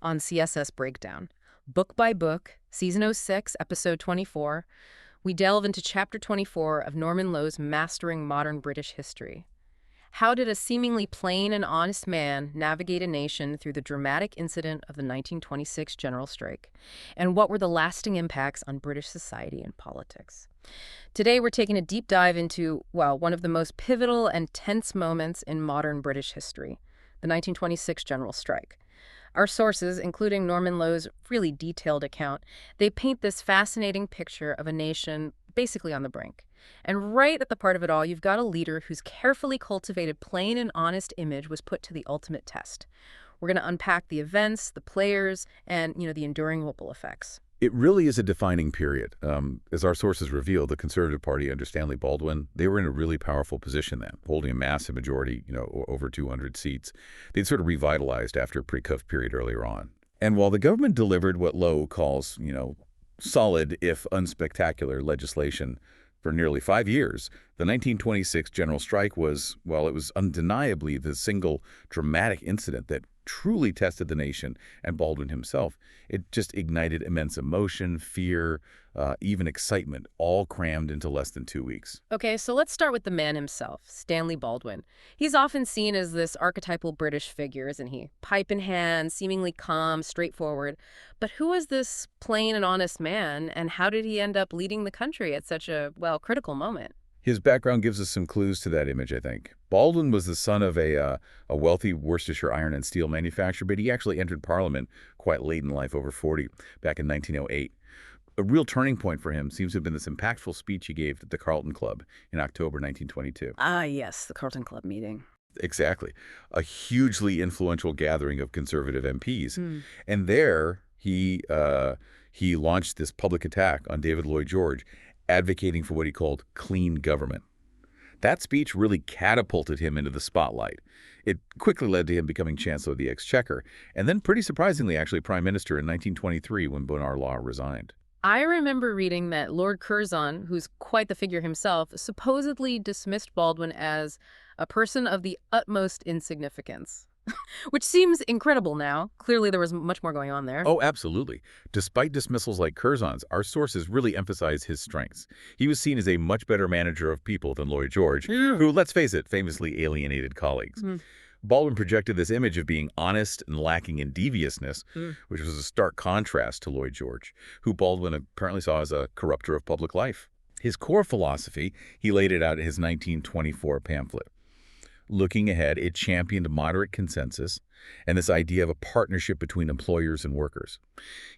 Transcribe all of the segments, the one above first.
on CSS Breakdown. Book by book, Season 06, Episode 24, we delve into Chapter 24 of Norman Lowe's Mastering Modern British History. How did a seemingly plain and honest man navigate a nation through the dramatic incident of the 1926 general strike? And what were the lasting impacts on British society and politics? Today, we're taking a deep dive into, well, one of the most pivotal and tense moments in modern British history, the 1926 general strike. Our sources, including Norman Lowe's really detailed account, they paint this fascinating picture of a nation basically on the brink. And right at the part of it all, you've got a leader whose carefully cultivated plain and honest image was put to the ultimate test. We're going to unpack the events, the players, and, the enduring ripple effects. It really is a defining period. As our sources reveal, the Conservative Party under Stanley Baldwin, they were in a really powerful position then, holding a massive majority, over 200 seats. They'd sort of revitalized after a pretty tough period earlier on. And while the government delivered what Lowe calls, solid, if unspectacular, legislation for nearly 5 years, the 1926 general strike was, well, it was undeniably the single dramatic incident that truly tested the nation and Baldwin himself. It just ignited immense emotion, fear, even excitement, all crammed into less than 2 weeks. Okay, so let's start with the man himself, Stanley Baldwin. He's often seen as this archetypal British figure, isn't he? Pipe in hand, seemingly calm, straightforward. But who is this plain and honest man, and how did he end up leading the country at such a, critical moment? His background gives us some clues to that image, I think. Baldwin was the son of a wealthy Worcestershire iron and steel manufacturer, but he actually entered Parliament quite late in life, over 40, back in 1908. A real turning point for him seems to have been this impactful speech he gave at the Carlton Club in October 1922. Ah, yes, the Carlton Club meeting. Exactly. A hugely influential gathering of Conservative MPs. And there he launched this public attack on David Lloyd George, advocating for what he called clean government. That speech really catapulted him into the spotlight. It quickly led to him becoming Chancellor of the Exchequer, and then pretty surprisingly, actually, Prime Minister in 1923 when Bonar Law resigned. I remember reading that Lord Curzon, who's quite the figure himself, supposedly dismissed Baldwin as a person of the utmost insignificance. Which seems incredible now. Clearly there was much more going on there. Oh, absolutely. Despite dismissals like Curzon's, our sources really emphasize his strengths. He was seen as a much better manager of people than Lloyd George, who, let's face it, famously alienated colleagues. Baldwin projected this image of being honest and lacking in deviousness, which was a stark contrast to Lloyd George, who Baldwin apparently saw as a corrupter of public life. His core philosophy, he laid it out in his 1924 pamphlet. Looking ahead, it championed moderate consensus and this idea of a partnership between employers and workers.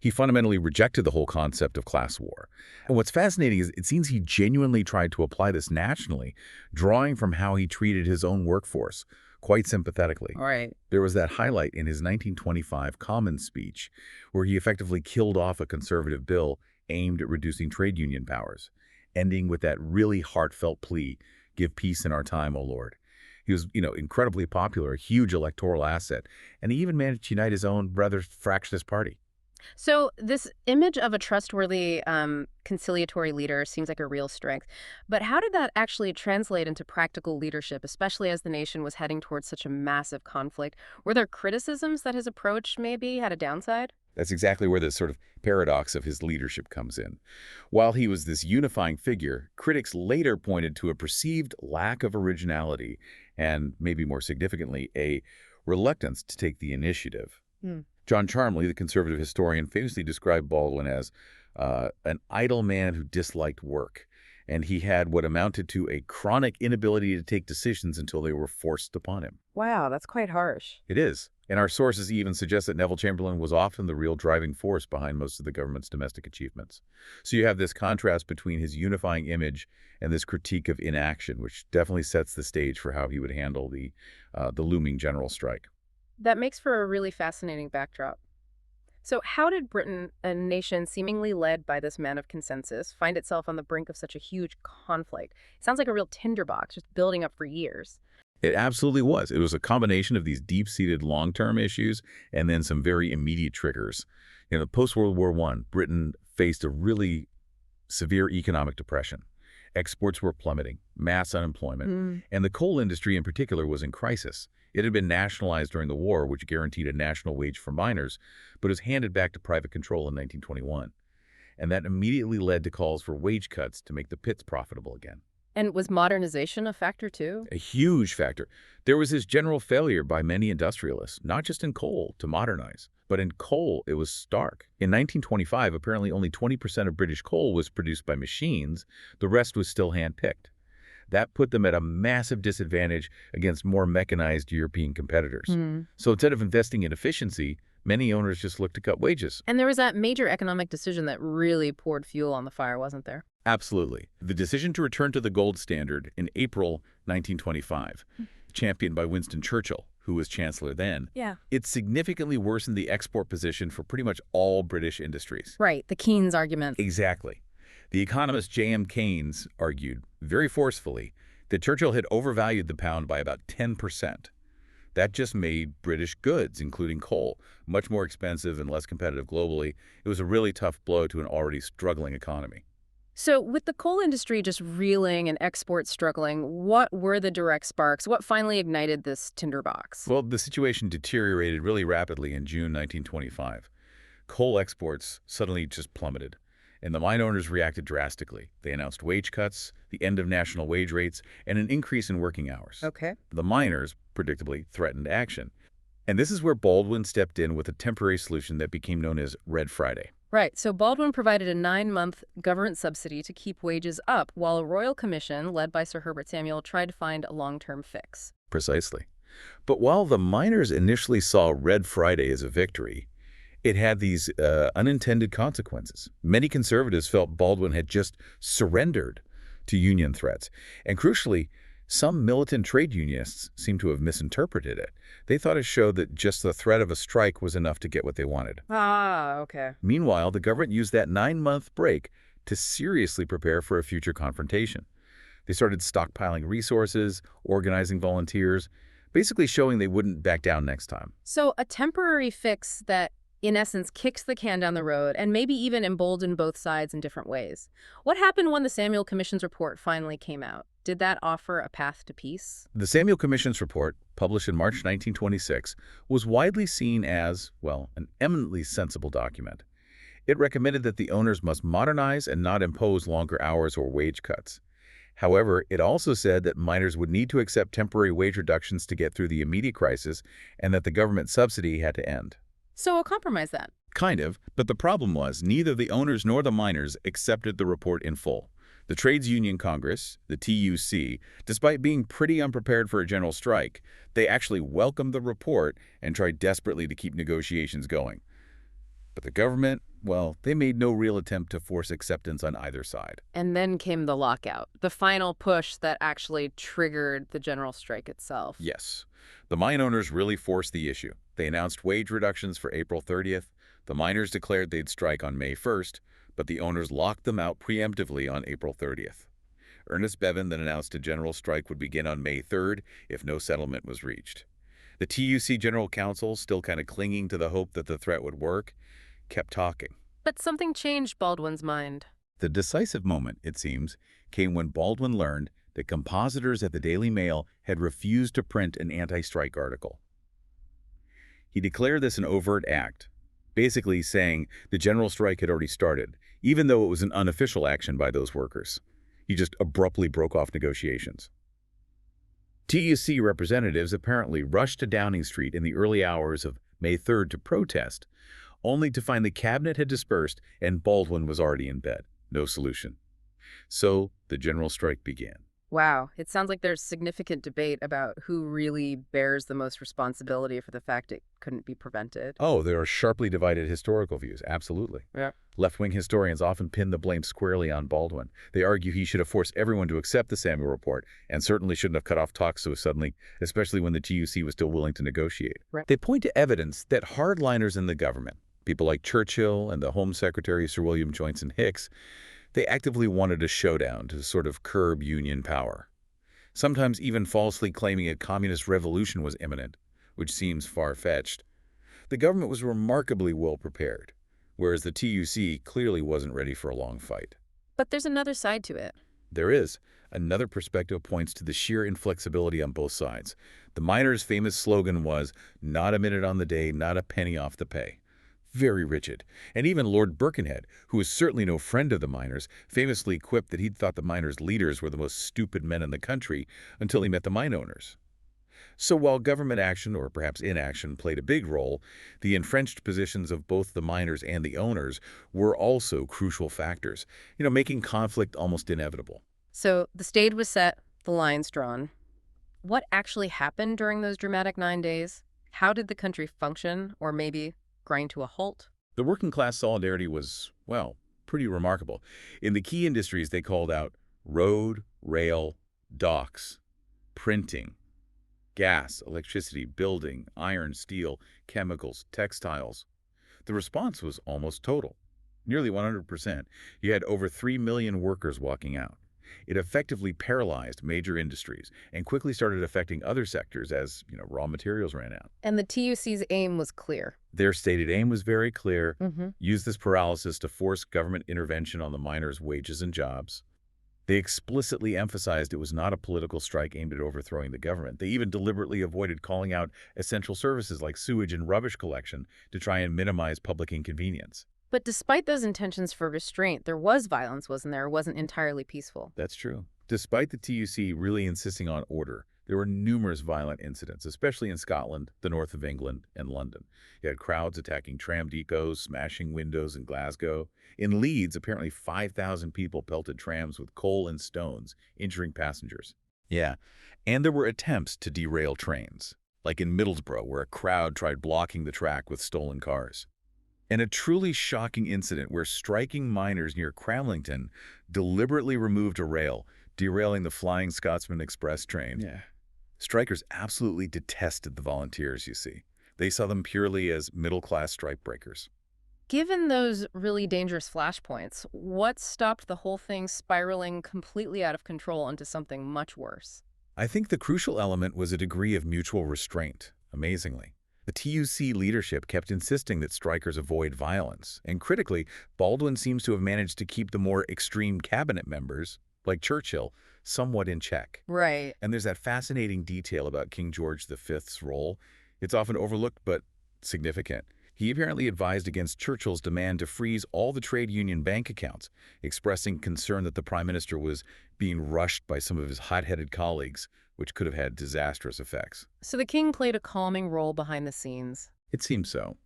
He fundamentally rejected the whole concept of class war. And what's fascinating is it seems he genuinely tried to apply this nationally, drawing from how he treated his own workforce, quite sympathetically. Right. There was that highlight in his 1925 Commons speech where he effectively killed off a conservative bill aimed at reducing trade union powers, ending with that really heartfelt plea, "Give peace in our time, O Lord." He was, incredibly popular, a huge electoral asset, and he even managed to unite his own rather fractious party. So this image of a trustworthy, conciliatory leader seems like a real strength. But how did that actually translate into practical leadership, especially as the nation was heading towards such a massive conflict? Were there criticisms that his approach maybe had a downside? That's exactly where the sort of paradox of his leadership comes in. While he was this unifying figure, critics later pointed to a perceived lack of originality and, maybe more significantly, a reluctance to take the initiative. John Charmley, the conservative historian, famously described Baldwin as an idle man who disliked work, and he had what amounted to a chronic inability to take decisions until they were forced upon him. Wow, that's quite harsh. It is. And our sources even suggest that Neville Chamberlain was often the real driving force behind most of the government's domestic achievements. So you have this contrast between his unifying image and this critique of inaction, which definitely sets the stage for how he would handle the looming general strike. That makes for a really fascinating backdrop. So how did Britain, a nation seemingly led by this man of consensus, find itself on the brink of such a huge conflict? It sounds like a real tinderbox, just building up for years. It absolutely was. It was a combination of these deep-seated long-term issues and then some very immediate triggers. Post-World War I, Britain faced a really severe economic depression. Exports were plummeting, mass unemployment, and the coal industry in particular was in crisis. It had been nationalized during the war, which guaranteed a national wage for miners, but was handed back to private control in 1921. And that immediately led to calls for wage cuts to make the pits profitable again. And was modernization a factor too? A huge factor. There was this general failure by many industrialists, not just in coal, to modernize. But in coal, it was stark. In 1925, apparently only 20% of British coal was produced by machines. The rest was still hand-picked. That put them at a massive disadvantage against more mechanized European competitors. So instead of investing in efficiency, many owners just looked to cut wages. And there was that major economic decision that really poured fuel on the fire, wasn't there? Absolutely. The decision to return to the gold standard in April 1925, championed by Winston Churchill, who was chancellor then, it significantly worsened the export position for pretty much all British industries. Right, the Keynes argument. Exactly. The economist J.M. Keynes argued, very forcefully, that Churchill had overvalued the pound by about 10%. That just made British goods, including coal, much more expensive and less competitive globally. It was a really tough blow to an already struggling economy. So with the coal industry just reeling and exports struggling, what were the direct sparks? What finally ignited this tinderbox? Well, the situation deteriorated really rapidly in June 1925. Coal exports suddenly just plummeted, and the mine owners reacted drastically. They announced wage cuts, the end of national wage rates, and an increase in working hours. Okay. The miners, predictably, threatened action. And this is where Baldwin stepped in with a temporary solution that became known as Red Friday. Right, so Baldwin provided a 9-month government subsidy to keep wages up, while a royal commission, led by Sir Herbert Samuel, tried to find a long-term fix. Precisely. But while the miners initially saw Red Friday as a victory, it had these unintended consequences. Many conservatives felt Baldwin had just surrendered to union threats. And crucially, some militant trade unionists seem to have misinterpreted it. They thought it showed that just the threat of a strike was enough to get what they wanted. Ah, okay. Meanwhile, the government used that 9-month break to seriously prepare for a future confrontation. They started stockpiling resources, organizing volunteers, basically showing they wouldn't back down next time. So a temporary fix that, in essence, kicks the can down the road and maybe even emboldened both sides in different ways. What happened when the Samuel Commission's report finally came out? Did that offer a path to peace? The Samuel Commission's report, published in March 1926, was widely seen as, well, an eminently sensible document. It recommended that the owners must modernize and not impose longer hours or wage cuts. However, it also said that miners would need to accept temporary wage reductions to get through the immediate crisis and that the government subsidy had to end. So a compromise then? Kind of, but the problem was neither the owners nor the miners accepted the report in full. The Trades Union Congress, the TUC, despite being pretty unprepared for a general strike, they actually welcomed the report and tried desperately to keep negotiations going. But the government, well, they made no real attempt to force acceptance on either side. And then came the lockout, the final push that actually triggered the general strike itself. Yes. The mine owners really forced the issue. They announced wage reductions for April 30th. The miners declared they'd strike on May 1st, but the owners locked them out preemptively on April 30th. Ernest Bevin then announced a general strike would begin on May 3rd if no settlement was reached. The TUC General Counsel, still kind of clinging to the hope that the threat would work, kept talking. But something changed Baldwin's mind. The decisive moment, it seems, came when Baldwin learned that compositors at the Daily Mail had refused to print an anti-strike article. He declared this an overt act, basically saying the general strike had already started, even though it was an unofficial action by those workers. He just abruptly broke off negotiations. TUC representatives apparently rushed to Downing Street in the early hours of May 3rd to protest, only to find the cabinet had dispersed and Baldwin was already in bed. No solution. So the general strike began. Wow, it sounds like there's significant debate about who really bears the most responsibility for the fact it couldn't be prevented. Oh, there are sharply divided historical views, absolutely. Yeah. Left-wing historians often pin the blame squarely on Baldwin. They argue he should have forced everyone to accept the Samuel Report and certainly shouldn't have cut off talks so suddenly, especially when the TUC was still willing to negotiate. Right. They point to evidence that hardliners in the government, people like Churchill and the Home Secretary Sir William Joynson Hicks, they actively wanted a showdown to sort of curb union power, sometimes even falsely claiming a communist revolution was imminent, which seems far-fetched. The government was remarkably well prepared, whereas the TUC clearly wasn't ready for a long fight. But there's another side to it. There is. Another perspective points to the sheer inflexibility on both sides. The miners' famous slogan was, "Not a minute on the day, not a penny off the pay." Very rigid. And even Lord Birkenhead, who was certainly no friend of the miners, famously quipped that he'd thought the miners' leaders were the most stupid men in the country until he met the mine owners. So while government action, or perhaps inaction, played a big role, the entrenched positions of both the miners and the owners were also crucial factors, making conflict almost inevitable. So the stage was set, the lines drawn. What actually happened during those dramatic 9 days? How did the country function, or maybe grind to a halt? The working class solidarity was, well, pretty remarkable. In the key industries, they called out road, rail, docks, printing, gas, electricity, building, iron, steel, chemicals, textiles. The response was almost total, nearly 100%. You had over 3 million workers walking out. It effectively paralyzed major industries and quickly started affecting other sectors as, raw materials ran out. And the TUC's aim was clear. Their stated aim was very clear: use this paralysis to force government intervention on the miners' wages and jobs. They explicitly emphasized it was not a political strike aimed at overthrowing the government. They even deliberately avoided calling out essential services like sewage and rubbish collection to try and minimize public inconvenience. But despite those intentions for restraint, there was violence, wasn't there? It wasn't entirely peaceful. That's true. Despite the TUC really insisting on order, there were numerous violent incidents, especially in Scotland, the north of England, and London. You had crowds attacking tram depots, smashing windows in Glasgow. In Leeds, apparently 5,000 people pelted trams with coal and stones, injuring passengers. Yeah, and there were attempts to derail trains, like in Middlesbrough, where a crowd tried blocking the track with stolen cars. And a truly shocking incident where striking miners near Cramlington deliberately removed a rail, derailing the Flying Scotsman Express train. Yeah. Strikers absolutely detested the volunteers, you see. They saw them purely as middle-class strikebreakers. Given those really dangerous flashpoints, what stopped the whole thing spiraling completely out of control into something much worse? I think the crucial element was a degree of mutual restraint, amazingly. The TUC leadership kept insisting that strikers avoid violence, and critically, Baldwin seems to have managed to keep the more extreme cabinet members, like Churchill, somewhat in check. Right. And there's that fascinating detail about King George V's role. It's often overlooked, but significant. He apparently advised against Churchill's demand to freeze all the trade union bank accounts, expressing concern that the Prime Minister was being rushed by some of his hot-headed colleagues, which could have had disastrous effects. So the king played a calming role behind the scenes. It seems so.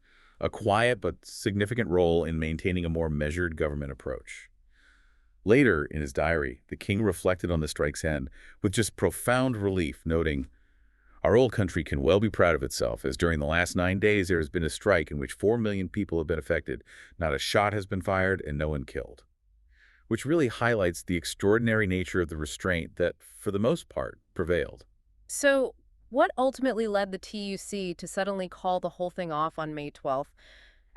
A quiet but significant role in maintaining a more measured government approach. Later, in his diary, the king reflected on the strike's end with just profound relief, noting, "Our old country can well be proud of itself, as during the last 9 days there has been a strike in which 4 million people have been affected. Not a shot has been fired and no one killed." Which really highlights the extraordinary nature of the restraint that, for the most part, prevailed. So what ultimately led the TUC to suddenly call the whole thing off on May 12th?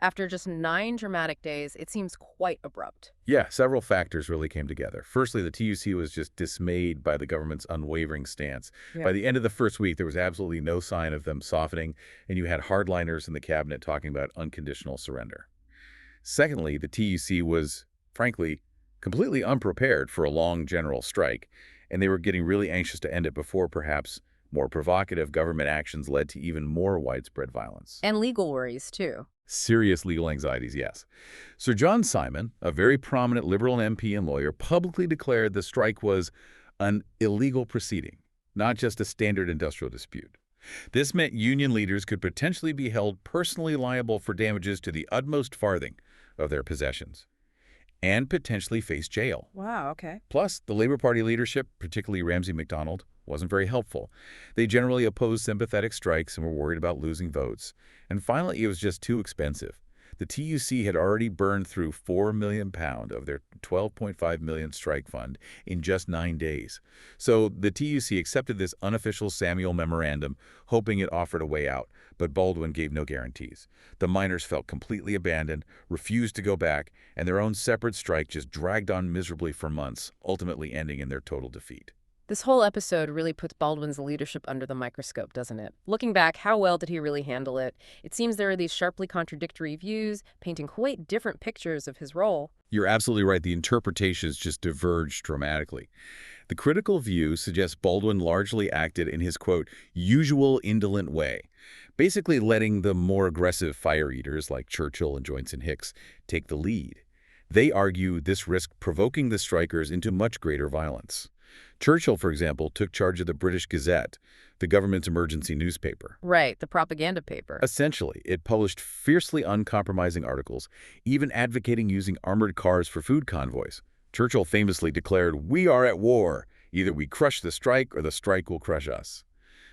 After just 9 dramatic days, it seems quite abrupt. Yeah, several factors really came together. Firstly, the TUC was just dismayed by the government's unwavering stance. Yeah. By the end of the first week, there was absolutely no sign of them softening, and you had hardliners in the cabinet talking about unconditional surrender. Secondly, the TUC was, frankly, completely unprepared for a long general strike, and they were getting really anxious to end it before perhaps more provocative government actions led to even more widespread violence. And legal worries, too. Serious legal anxieties, yes. Sir John Simon, a very prominent Liberal MP and lawyer, publicly declared the strike was an illegal proceeding, not just a standard industrial dispute. This meant union leaders could potentially be held personally liable for damages to the utmost farthing of their possessions, and potentially face jail. Wow, okay. Plus, the Labour Party leadership, particularly Ramsay MacDonald, wasn't very helpful. They generally opposed sympathetic strikes and were worried about losing votes. And finally, it was just too expensive. The TUC had already burned through £4 million of their £12.5 million strike fund in just 9 days. So the TUC accepted this unofficial Samuel memorandum, hoping it offered a way out, but Baldwin gave no guarantees. The miners felt completely abandoned, refused to go back, and their own separate strike just dragged on miserably for months, ultimately ending in their total defeat. This whole episode really puts Baldwin's leadership under the microscope, doesn't it? Looking back, how well did he really handle it? It seems there are these sharply contradictory views, painting quite different pictures of his role. You're absolutely right. The interpretations just diverged dramatically. The critical view suggests Baldwin largely acted in his, quote, usual indolent way, basically letting the more aggressive fire eaters like Churchill and Joyce and Hicks take the lead. They argue this risked provoking the strikers into much greater violence. Churchill, for example, took charge of the British Gazette, the government's emergency newspaper. Right, the propaganda paper. Essentially, it published fiercely uncompromising articles, even advocating using armored cars for food convoys. Churchill famously declared, "We are at war. Either we crush the strike or the strike will crush us."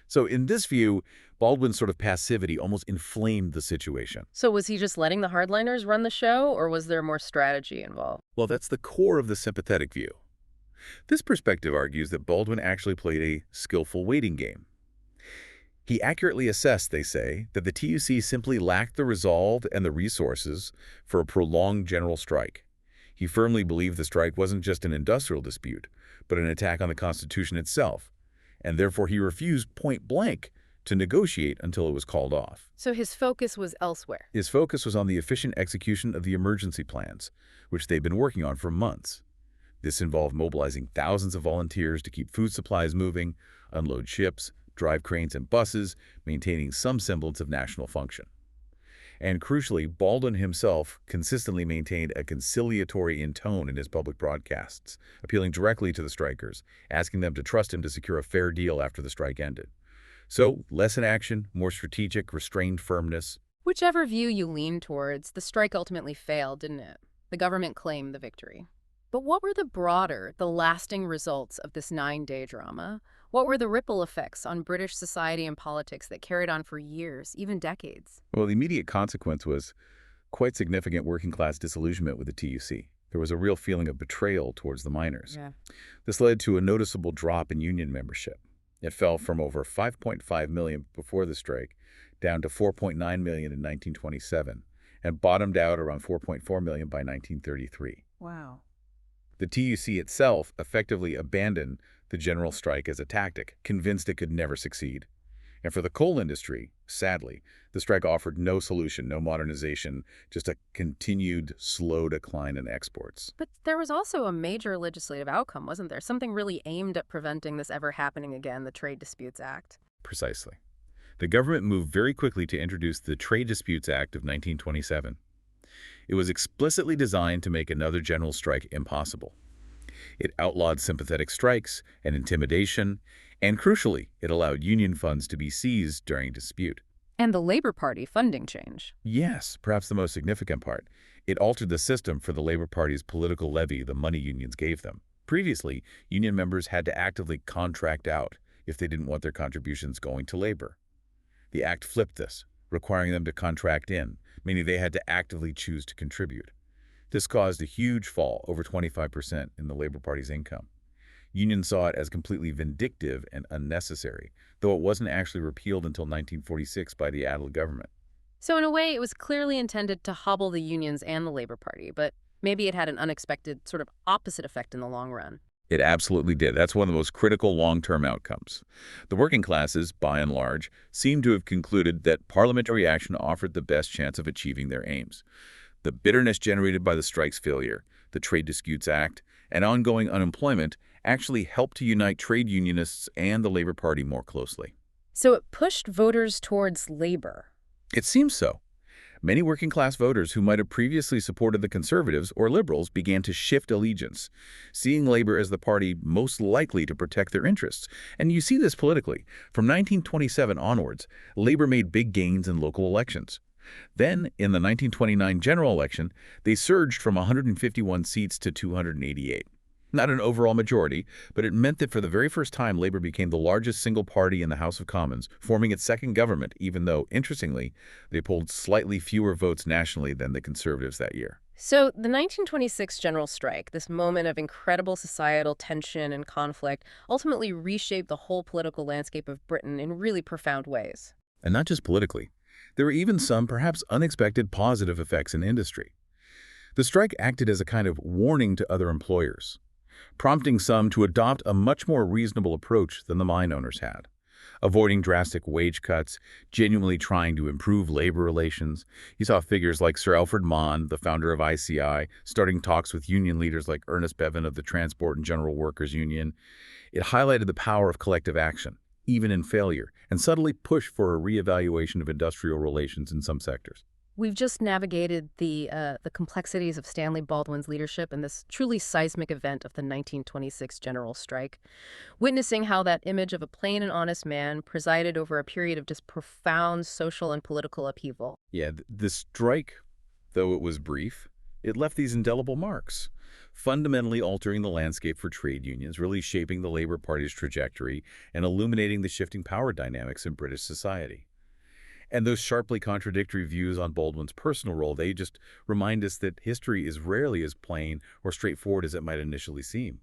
So in this view, Baldwin's sort of passivity almost inflamed the situation. So was he just letting the hardliners run the show, or was there more strategy involved? Well, that's the core of the sympathetic view. This perspective argues that Baldwin actually played a skillful waiting game. He accurately assessed, they say, that the TUC simply lacked the resolve and the resources for a prolonged general strike. He firmly believed the strike wasn't just an industrial dispute, but an attack on the Constitution itself, and therefore he refused point blank to negotiate until it was called off. So his focus was elsewhere. His focus was on the efficient execution of the emergency plans, which they'd been working on for months. This involved mobilizing thousands of volunteers to keep food supplies moving, unload ships, drive cranes and buses, maintaining some semblance of national function. And crucially, Baldwin himself consistently maintained a conciliatory tone in his public broadcasts, appealing directly to the strikers, asking them to trust him to secure a fair deal after the strike ended. So, less inaction, more strategic, restrained firmness. Whichever view you lean towards, the strike ultimately failed, didn't it? The government claimed the victory. But what were the lasting results of this 9-day drama? What were the ripple effects on British society and politics that carried on for years, even decades? Well, the immediate consequence was quite significant working-class disillusionment with the TUC. There was a real feeling of betrayal towards the miners. Yeah. This led to a noticeable drop in union membership. It fell from over 5.5 million before the strike down to 4.9 million in 1927 and bottomed out around 4.4 million by 1933. Wow. The TUC itself effectively abandoned the general strike as a tactic, convinced it could never succeed. And for the coal industry, sadly, the strike offered no solution, no modernization, just a continued slow decline in exports. But there was also a major legislative outcome, wasn't there? Something really aimed at preventing this ever happening again, the Trade Disputes Act. Precisely. The government moved very quickly to introduce the Trade Disputes Act of 1927. It was explicitly designed to make another general strike impossible. It outlawed sympathetic strikes and intimidation, and crucially, it allowed union funds to be seized during dispute. And the Labour Party funding change. Yes, perhaps the most significant part. It altered the system for the Labour Party's political levy the money unions gave them. Previously, union members had to actively contract out if they didn't want their contributions going to labor. The act flipped this, requiring them to contract in, meaning they had to actively choose to contribute. This caused a huge fall, over 25%, in the Labour Party's income. Unions saw it as completely vindictive and unnecessary, though it wasn't actually repealed until 1946 by the Attlee government. So in a way, it was clearly intended to hobble the unions and the Labour Party, but maybe it had an unexpected sort of opposite effect in the long run. It absolutely did. That's one of the most critical long-term outcomes. The working classes, by and large, seem to have concluded that parliamentary action offered the best chance of achieving their aims. The bitterness generated by the strike's failure, the Trade Disputes Act, and ongoing unemployment actually helped to unite trade unionists and the Labour Party more closely. So it pushed voters towards labor. It seems so. Many working-class voters who might have previously supported the Conservatives or Liberals began to shift allegiance, seeing Labor as the party most likely to protect their interests. And you see this politically. From 1927 onwards, Labor made big gains in local elections. Then, in the 1929 general election, they surged from 151 seats to 288. Not an overall majority, but it meant that for the very first time, Labor became the largest single party in the House of Commons, forming its second government, even though, interestingly, they polled slightly fewer votes nationally than the Conservatives that year. So the 1926 general strike, this moment of incredible societal tension and conflict, ultimately reshaped the whole political landscape of Britain in really profound ways. And not just politically. There were even some, perhaps unexpected, positive effects in industry. The strike acted as a kind of warning to other employers. prompting some to adopt a much more reasonable approach than the mine owners had. Avoiding drastic wage cuts, genuinely trying to improve labor relations. You saw figures like Sir Alfred Mann, the founder of ICI, starting talks with union leaders like Ernest Bevin of the Transport and General Workers Union. It highlighted the power of collective action, even in failure, and subtly pushed for a reevaluation of industrial relations in some sectors. We've just navigated the complexities of Stanley Baldwin's leadership in this truly seismic event of the 1926 general strike, witnessing how that image of a plain and honest man presided over a period of just profound social and political upheaval. Yeah, the strike, though it was brief, it left these indelible marks, fundamentally altering the landscape for trade unions, really shaping the Labour Party's trajectory and illuminating the shifting power dynamics in British society. And those sharply contradictory views on Baldwin's personal role, they just remind us that history is rarely as plain or straightforward as it might initially seem.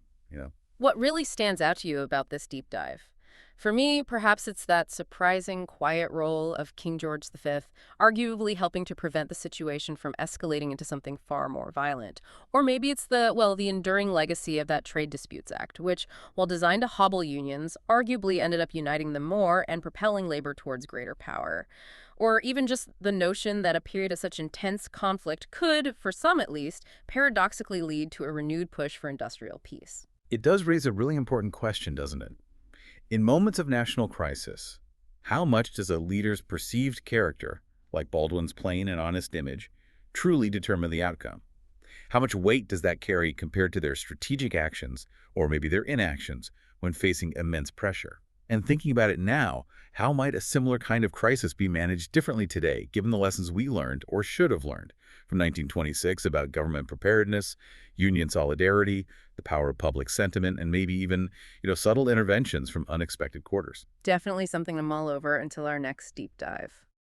What really stands out to you about this deep dive? For me, perhaps it's that surprising, quiet role of King George V, arguably helping to prevent the situation from escalating into something far more violent. Or maybe it's the enduring legacy of that Trade Disputes Act, which, while designed to hobble unions, arguably ended up uniting them more and propelling labor towards greater power. Or even just the notion that a period of such intense conflict could, for some at least, paradoxically lead to a renewed push for industrial peace. It does raise a really important question, doesn't it? In moments of national crisis, how much does a leader's perceived character, like Baldwin's plain and honest image, truly determine the outcome? How much weight does that carry compared to their strategic actions, or maybe their inactions, when facing immense pressure? And thinking about it now, how might a similar kind of crisis be managed differently today, given the lessons we learned, or should have learned, from 1926 about government preparedness, union solidarity, the power of public sentiment, and maybe even, subtle interventions from unexpected quarters? Definitely something to mull over until our next deep dive.